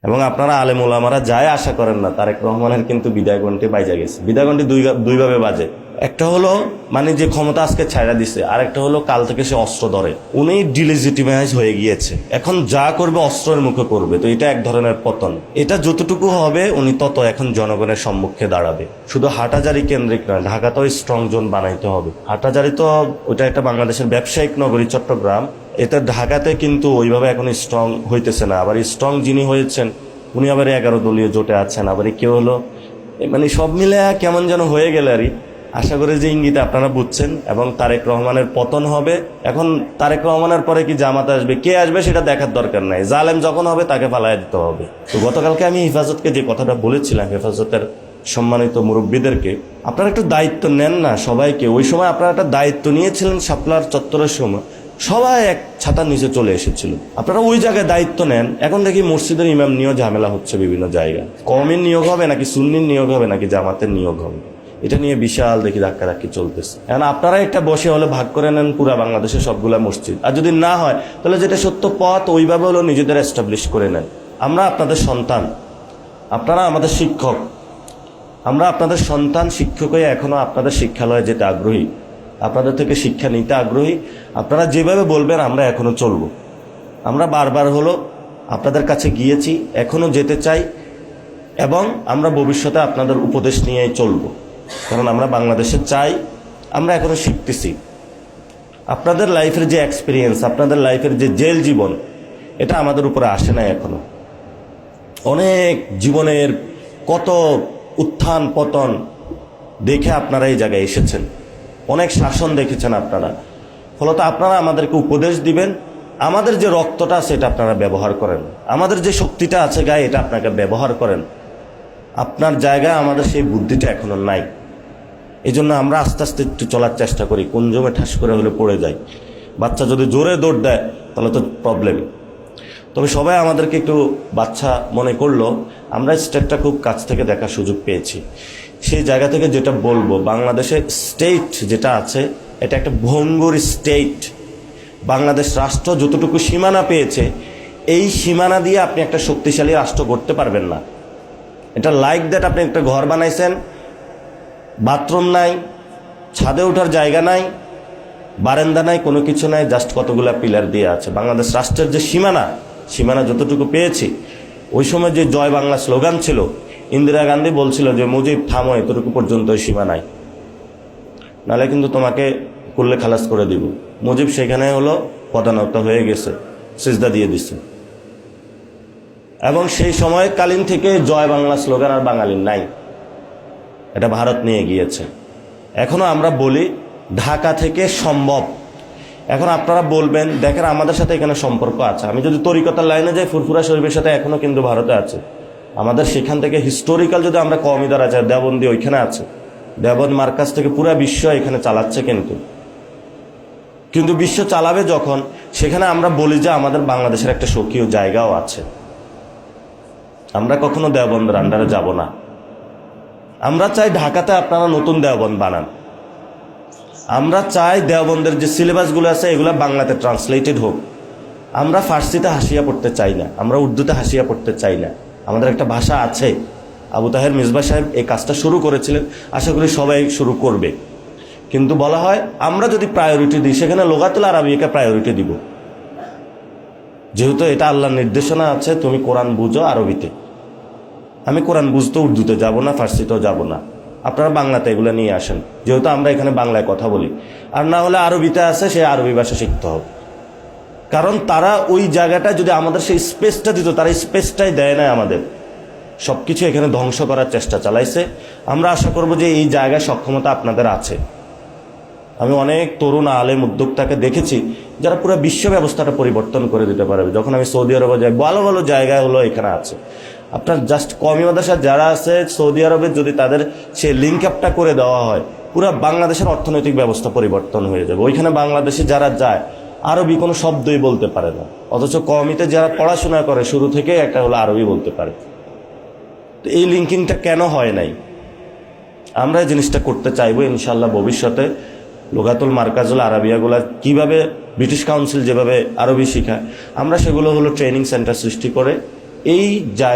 এবং আপনারা আলেম ওলামারা যাই আশা করেন না, তারেক রহমানের কিন্তু বিদায় ঘন্টি বাজে গেছে। বিদায় ঘন্টি দুইভাবে বাজে। একটা হলো মানে যে ক্ষমতা আজকে ছাইড়া দিছে, আর একটা হলো কাল থেকে সে অস্ত্র ধরে। উনি ডিলেজিটিমাইজ হয়ে গিয়েছে, এখন যা করবে অস্ত্রের মুখে করবে। তো এটা এক ধরনের পতন। এটা যতটুকু হবে উনি তত এখন জনগণের সম্মুখে দাঁড়াবে। শুধু হাটাজারি কেন্দ্রিক নয়, ঢাকাতেও স্ট্রং জোন বানাইতে হবে। হাটাজারি তো ওটা একটা বাংলাদেশের ব্যবসায়িক নগরী চট্টগ্রাম, এটা ঢাকাতে কিন্তু ওইভাবে এখন স্ট্রং হইতেছে না। আবার স্ট্রং যিনি হয়েছেন উনি আবার 11 দলীয় জোটে আছেন, আবার কেউ হলো মানে সব মিলে কেমন যেন হয়ে গেল আর। আশা করি যে ইঙ্গিতে আপনারা বুঝছেন। এবং তারেক রহমানের পতন হবে। এখন তারেক রহমানের পরে কি জামাত আসবে, কে আসবে সেটা দেখার দরকার নাই। জালেম যখন হবে তাকে ফালাইয়া দিতে হবে। তো গতকালকে আমি হেফাজতকে যে কথাটা বলেছিলাম, হেফাজতের সম্মানিত মুরব্বীদেরকে, আপনারা একটু দায়িত্ব নেন না সবাইকে। ওই সময় আপনারা একটা দায়িত্ব নিয়েছিলেন শাপলার চত্বরের সময়, সবাই এক ছাতার নিচে চলে এসেছিল। আপনারা ওই জায়গায় দায়িত্ব নেন। এখন দেখি মসজিদের ইমাম নিয়েও ঝামেলা হচ্ছে বিভিন্ন জায়গায়। কওমের নিয়োগ হবে নাকি সুন্নির নিয়োগ হবে নাকি জামাতের নিয়োগ হবে, এটা নিয়ে বিশাল দেখি ধাক্কাধাক্কি চলতেছে। এখন আপনারা একটা বসে হলে ভাগ করে নেন পুরা বাংলাদেশের সবগুলা মসজিদ, আর যদি না হয় তাহলে যেটা সত্য পথ ওইভাবে হলো নিজেদের এস্টাবলিশ করে নেন। আমরা আপনাদের সন্তান, আপনারা আমাদের শিক্ষক। আমরা আপনাদের সন্তান, শিক্ষক হয়ে এখনো আপনাদের শিক্ষালয়ে যেতে আগ্রহী, আপনাদের থেকে শিক্ষা নিতে আগ্রহী। আপনারা যেভাবে বলবেন আমরা এখনো চলবো। আমরা বারবার হলো আপনাদের কাছে গিয়েছি, এখনো যেতে চাই, এবং আমরা ভবিষ্যতে আপনাদের উপদেশ নিয়েই চলবো। কারণ আমরা বাংলাদেশে চাই, আমরা এখনো শিখতেছি। আপনাদের লাইফের যে এক্সপিরিয়েন্স, আপনাদের লাইফের যে জেল জীবন, এটা আমাদের উপরে আসে না এখনো। অনেক জীবনের কত উত্থান পতন দেখে আপনারা এই জায়গায় এসেছেন, অনেক শাসন দেখেছেন আপনারা। ফলত আপনারা আমাদেরকে উপদেশ দিবেন। আমাদের যে রক্তটা আছে এটা আপনারা ব্যবহার করেন, আমাদের যে শক্তিটা আছে গায়ে এটা আপনাকে ব্যবহার করেন। আপনার জায়গায় আমাদের সেই বুদ্ধিটা এখনো নাই। এই জন্য আমরা আস্তে আস্তে একটু চলার চেষ্টা করি, কোন জমে ঠাস করে হলে পড়ে যাই। বাচ্চা যদি জোরে দৌড় দেয় তাহলে তো প্রবলেম। তবে সবাই আমাদেরকে একটু বাচ্চা মনে করলো, আমরা স্টেটটা খুব কাছ থেকে দেখার সুযোগ পেয়েছি। সেই জায়গা থেকে যেটা বলবো, বাংলাদেশের স্টেট যেটা আছে এটা একটা ভঙ্গুর স্টেট। বাংলাদেশ রাষ্ট্র যতটুকু সীমানা পেয়েছে, এই সীমানা দিয়ে আপনি একটা শক্তিশালী রাষ্ট্র গড়তে পারবেন না। এটা লাইক দ্যাট, আপনি একটা ঘর বানাইছেন, বাথরুম নাই, ছাদে ওঠার জায়গা নাই, বারান্দা নাই, কোনো কিছু নাই, জাস্ট কতগুলা পিলার দিয়ে আছে। বাংলাদেশ রাষ্ট্রের যে সীমানা যতটুকু পেয়েছি, ওই সময় যে জয় বাংলা স্লোগান ছিল, ইন্দিরা গান্ধী বলছিল যে মুজিব থামো, এতটুকু পর্যন্ত সীমানায়, নাহলে কিন্তু তোমাকে কুল্লে খালাস করে দিব। মুজিব সেখানে হলো পদানত হয়ে গেছে, সিজদা দিয়ে দিছে। এবং সেই সময়কালীন থেকে জয় বাংলা স্লোগান আর বাঙালির নাই, এটা ভারত নিয়ে গিয়েছে। এখনো আমরা বলি ঢাকা থেকে সম্ভব। এখন আপনারা বলবেন দেখেন আমাদের সাথে এখানে সম্পর্ক আছে। আমি যদি তরিকতার লাইনে যাই, ফুরফুরা শরীফের সাথে এখনো কিন্তু ভারতে আছে। আমাদের সেখান থেকে হিস্টোরিক্যাল যদি আমরা কওমিদার আছে, দেওবন্দি ওইখানে আছে, দেওবন্দ মার্কাজ থেকে পুরা বিশ্ব এখানে চালাচ্ছে। কিন্তু বিশ্ব চালাবে যখন, সেখানে আমরা বলি যে আমাদের বাংলাদেশের একটা স্বকীয় জায়গাও আছে। আমরা কখনো দেওবন্দের আন্ডারে যাব না। আমরা চাই ঢাকাতে আপনারা নতুন দেওবন্দ বানান। আমরা চাই দেওবন্দের যে সিলেবাসগুলো আছে এগুলো বাংলাতে ট্রান্সলেটেড হোক। আমরা ফার্সিতে হাসিয়া পড়তে চাই না, আমরা উর্দুতে হাসিয়া পড়তে চাই না। আমাদের একটা ভাষা আছে। আবু তাহের মিসবাহ সাহেব এই কাজটা শুরু করেছিলেন, আশা করি সবাই শুরু করবে। কিন্তু বলা হয় আমরা যদি প্রায়োরিটি দিই, সেখানে লোগাতুল আরবিয়াকে প্রায়োরিটি দিব। যেহেতু এটা আল্লাহর নির্দেশনা আছে, তুমি কোরআন বুঝো আরবিতে। আমি কোরআন বুঝতে উর্দুতে যাব না, ফার্সিতেও যাব না। আপনারা বাংলাতে এগুলো নিয়ে আসেন, যেহেতু আমরা এখানে বাংলায় কথা বলি। আর না হলে আরবিতে আছে, সে আরবি ভাষা শিখতে হবে। কারণ তারা ওই জায়গাটা যদি আমাদের সেই স্পেসটা দিত, তারা স্পেসটাই দেয় না আমাদের। সব কিছু এখানে ধ্বংস করার চেষ্টা চালাইছে। আমরা আশা করব যে এই জায়গায় সক্ষমতা আপনাদের আছে। আমি অনেক তরুণ আলেম উদ্যোক্তাকে দেখেছি যারা পুরো বিশ্ব ব্যবস্থাটা পরিবর্তন করে দিতে পারবে। যখন আমি সৌদি আরবে যাই, ভালো ভালো জায়গায় হলো এখানে আছে। আপনার জাস্ট কওমি মাদ্রাসা যারা আছে সৌদি আরবে, যদি তাদের সে লিঙ্ক আপটা করে দেওয়া হয়, পুরো বাংলাদেশের অর্থনৈতিক ব্যবস্থা পরিবর্তন হয়ে যাবে। ওইখানে বাংলাদেশে যারা যায় আরবি কোনো শব্দই বলতে পারে না, অথচ কওমিতে যারা পড়াশোনা করে শুরু থেকে একটা হলো আরবি বলতে পারে। তো এই লিঙ্কিংটা কেন হয় নাই? আমরা এই জিনিসটা করতে চাইবো ইনশাল্লাহ ভবিষ্যতে। লোগাতুল মার্কাজুল আরবিয়াগুলা কিভাবে ব্রিটিশ কাউন্সিল যেভাবে আরবি শেখায়, আমরা সেগুলো হলো ট্রেনিং সেন্টার সৃষ্টি করে এই জায়গা